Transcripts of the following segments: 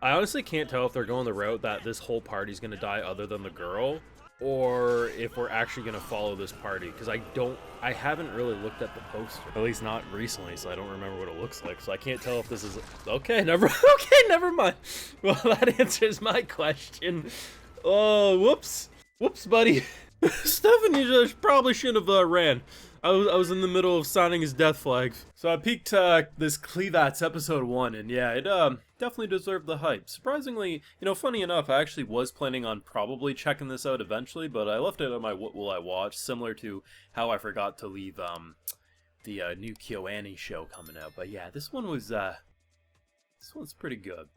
I honestly can't tell if they're going the route that this whole party's gonna die other than the girl, or if we're actually gonna follow this party, because I haven't really looked at the poster, at least not recently, so I don't remember what it looks like, so I can't tell if this is, okay, never mind. Well, that answers my question. Oh, whoops, buddy. Stephanie just probably shouldn't have ran. I was in the middle of signing his death flag. So I peeked this Clevatess episode 1, and yeah, it definitely deserved the hype. Surprisingly, funny enough, I actually was planning on probably checking this out eventually, but I left it on my What Will I Watch, similar to how I forgot to leave the new KyoAni show coming out. But yeah, this one's pretty good.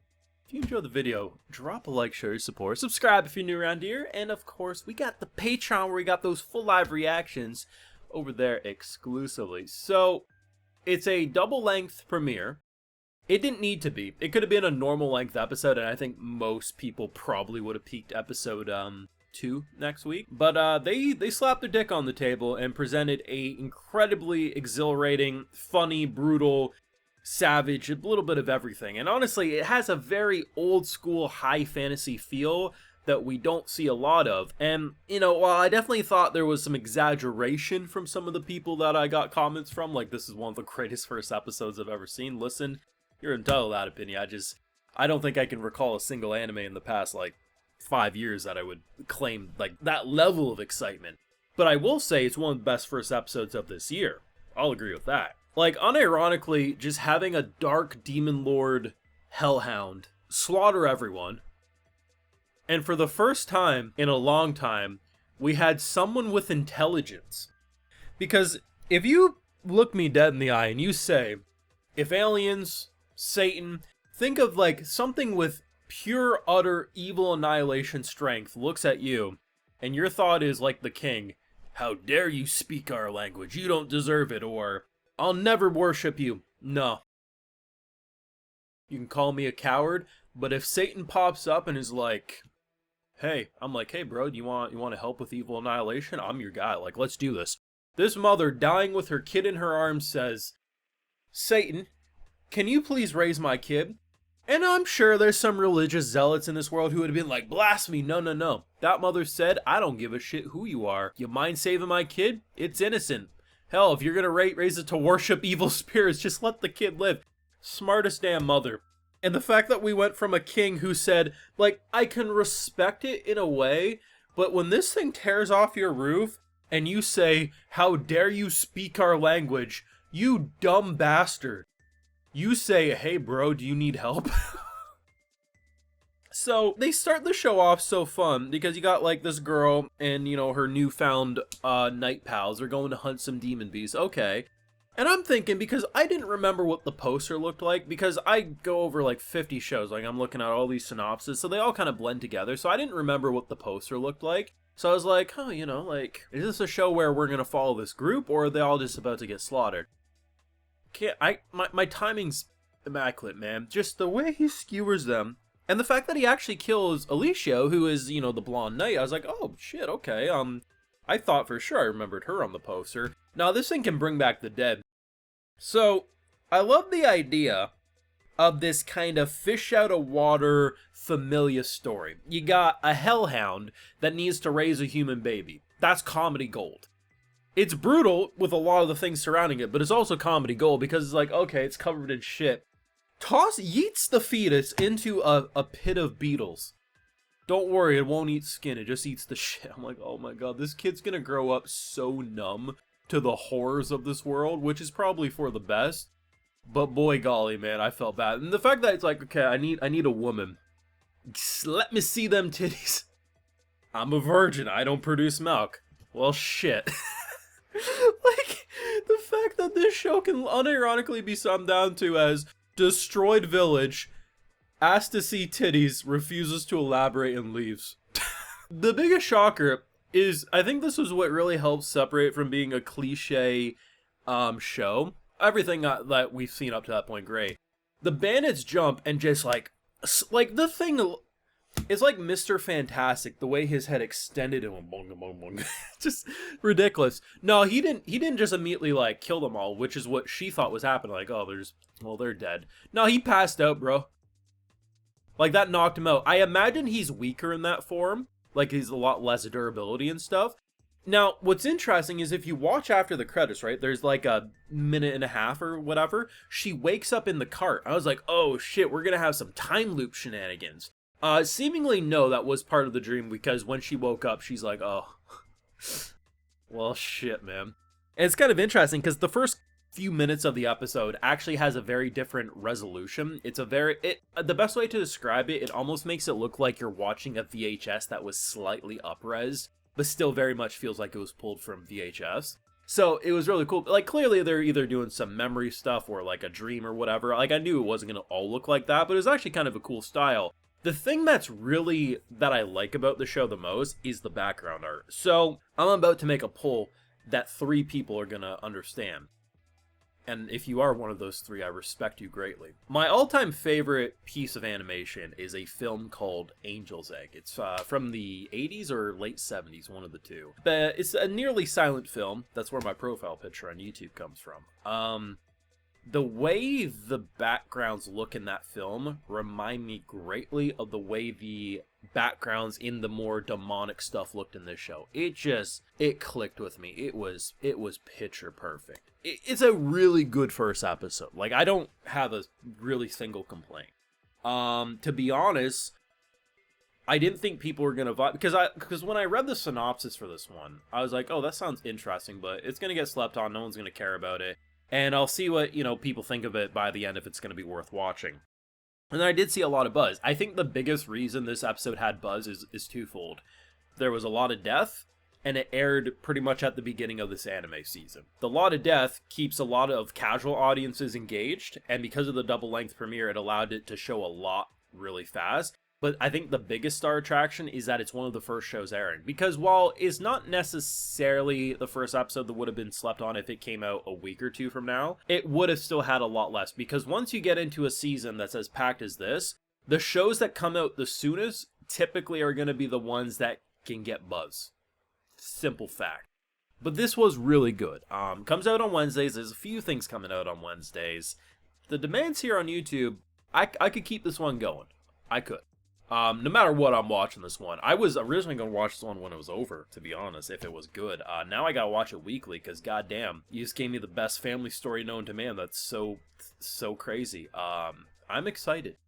If you enjoyed the video, drop a like, show your support, subscribe if you're new around here, and of course, we got the Patreon where we got those full live reactions over there exclusively. So it's a double length premiere. It didn't need to be. It could have been a normal length episode, and I think most people probably would have peaked episode 2 next week. But they slapped their dick on the table and presented a incredibly exhilarating, funny, brutal, savage, a little bit of everything. And honestly, it has a very old school high fantasy feel that we don't see a lot of. And, while I definitely thought there was some exaggeration from some of the people that I got comments from, like, this is one of the greatest first episodes I've ever seen, listen, you're entitled to that opinion. I don't think I can recall a single anime in the past, 5 years that I would claim, that level of excitement. But I will say it's one of the best first episodes of this year. I'll agree with that. Unironically, just having a dark demon lord hellhound slaughter everyone. And for the first time in a long time, we had someone with intelligence. Because if you look me dead in the eye and you say, if aliens, Satan, think of something with pure, utter, evil annihilation strength looks at you, and your thought is like the king, how dare you speak our language, you don't deserve it, or I'll never worship you. No. You can call me a coward, but if Satan pops up and is like, hey, I'm like, hey bro, do you want to help with evil annihilation? I'm your guy, let's do this. This mother dying with her kid in her arms says, Satan, can you please raise my kid? And I'm sure there's some religious zealots in this world who would have been like, blasphemy, no. That mother said, I don't give a shit who you are. You mind saving my kid? It's innocent. Hell, if you're gonna raise it to worship evil spirits, just let the kid live. Smartest damn mother. And the fact that we went from a king who said, I can respect it in a way, but when this thing tears off your roof and you say, how dare you speak our language, you dumb bastard. You say, hey bro, do you need help? So they start the show off so fun because you got this girl and her newfound night pals are going to hunt some demon beasts. Okay. And I'm thinking, because I didn't remember what the poster looked like, because I go over 50 shows, I'm looking at all these synopses, so they all kind of blend together, so I didn't remember what the poster looked like. So I was like, oh, is this a show where we're gonna follow this group, or are they all just about to get slaughtered? My timing's immaculate, man. Just the way he skewers them, and the fact that he actually kills Alicia, who is, the blonde knight, I was like, oh, shit, okay, I thought for sure I remembered her on the poster. Now, this thing can bring back the dead. So, I love the idea of this kind of fish out of water familia story. You got a hellhound that needs to raise a human baby. That's comedy gold. It's brutal with a lot of the things surrounding it, but it's also comedy gold because it's okay, it's covered in shit. Yeets the fetus into a pit of beetles. Don't worry, it won't eat skin, it just eats the shit. I'm like, oh my god, this kid's gonna grow up so numb to the horrors of this world, which is probably for the best. But boy golly, man, I felt bad. And the fact that it's okay, I need a woman. Let me see them titties. I'm a virgin, I don't produce milk. Well, shit. The fact that this show can unironically be summed down to as destroyed village, asked to see titties, refuses to elaborate, and leaves. The biggest shocker is, I think this is what really helps separate from being a cliche show. Everything that we've seen up to that point, great. The bandits jump and just the thing is like Mr. Fantastic, the way his head extended and went bong bong bong. Just ridiculous. No, he didn't just immediately kill them all, which is what she thought was happening. Oh, they're dead. No, he passed out, bro. Like, that knocked him out. I imagine he's weaker in that form. Like, he's a lot less durability and stuff. Now, what's interesting is if you watch after the credits, right, there's like a minute and a half or whatever, she wakes up in the cart. I was like, oh shit, we're gonna have some time loop shenanigans. Seemingly no, that was part of the dream, because when she woke up, she's like, oh, well, shit, man. And it's kind of interesting, because the first few minutes of the episode actually has a very different resolution. It's the best way to describe it, it almost makes it look like you're watching a VHS that was slightly up-res, but still very much feels like it was pulled from VHS. So it was really cool. Like, clearly they're either doing some memory stuff or like a dream or whatever. Like, I knew it wasn't going to all look like that, but it was actually kind of a cool style. The thing that I like about the show the most is the background art. So I'm about to make a poll that 3 people are going to understand. And if you are one of those 3, I respect you greatly. My all-time favorite piece of animation is a film called Angel's Egg. It's from the 80s or late 70s, one of the two. But it's a nearly silent film. That's where my profile picture on YouTube comes from. The way the backgrounds look in that film remind me greatly of the way the backgrounds in the more demonic stuff looked in this show. It clicked with me. It was picture perfect. It's a really good first episode. Like, I don't have a really single complaint. To be honest, I didn't think people were gonna vibe, because when I read the synopsis for this one, I was like, oh, that sounds interesting, but it's gonna get slept on. No one's gonna care about it. And I'll see what, people think of it by the end, if it's going to be worth watching. And then I did see a lot of buzz. I think the biggest reason this episode had buzz is twofold. There was a lot of death, and it aired pretty much at the beginning of this anime season. The lot of death keeps a lot of casual audiences engaged, and because of the double-length premiere, it allowed it to show a lot really fast. But I think the biggest star attraction is that it's one of the first shows airing. Because while it's not necessarily the first episode that would have been slept on if it came out a week or 2 from now, it would have still had a lot less. Because once you get into a season that's as packed as this, the shows that come out the soonest typically are going to be the ones that can get buzz. Simple fact. But this was really good. Comes out on Wednesdays. There's a few things coming out on Wednesdays. The demands here on YouTube, I could keep this one going. I could. No matter what, I'm watching this one. I was originally going to watch this one when it was over, to be honest, if it was good. Now I gotta watch it weekly, because goddamn, you just gave me the best family story known to man. That's so crazy. I'm excited.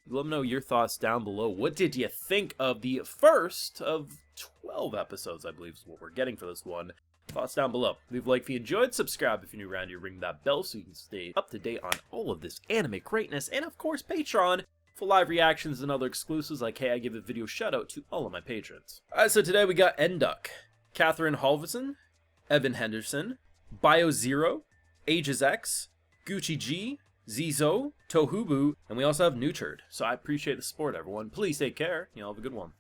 Let me know your thoughts down below. What did you think of the first of 12 episodes, I believe is what we're getting for this one? Thoughts down below. Leave a like if you enjoyed, subscribe if you're new around here, ring that bell so you can stay up to date on all of this anime greatness, and of course, Patreon for live reactions and other exclusives like, hey, I give a video shout out to all of my patrons. Alright, so today we got Enduck, Catherine Halverson, Evan Henderson, BioZero, Ages X, Gucci G, Zizo, Tohubu, and we also have Newturd. So I appreciate the support, everyone. Please take care. Have a good one.